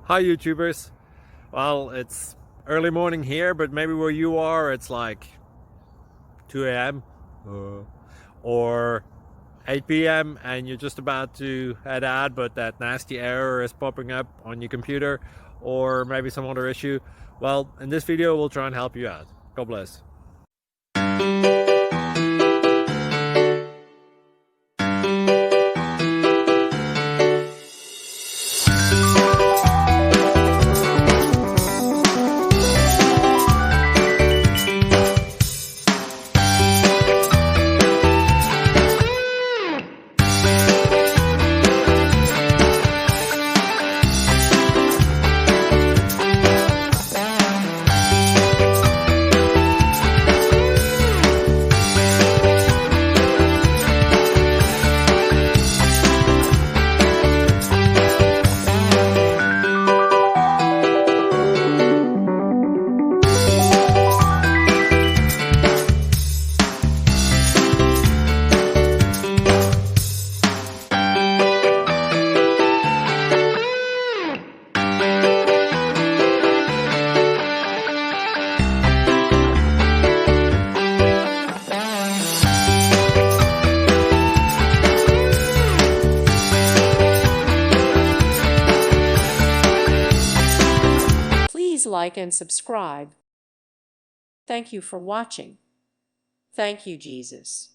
Hi YouTubers. Well, it's early morning here, but maybe where you are it's like 2 a.m. Or 8 p.m. and you're just about to head out, but that nasty error is popping up on your computer, or maybe some other issue. Well, in this video we'll try and help you out. God bless. Please like and subscribe. Thank you for watching. Thank you, Jesus.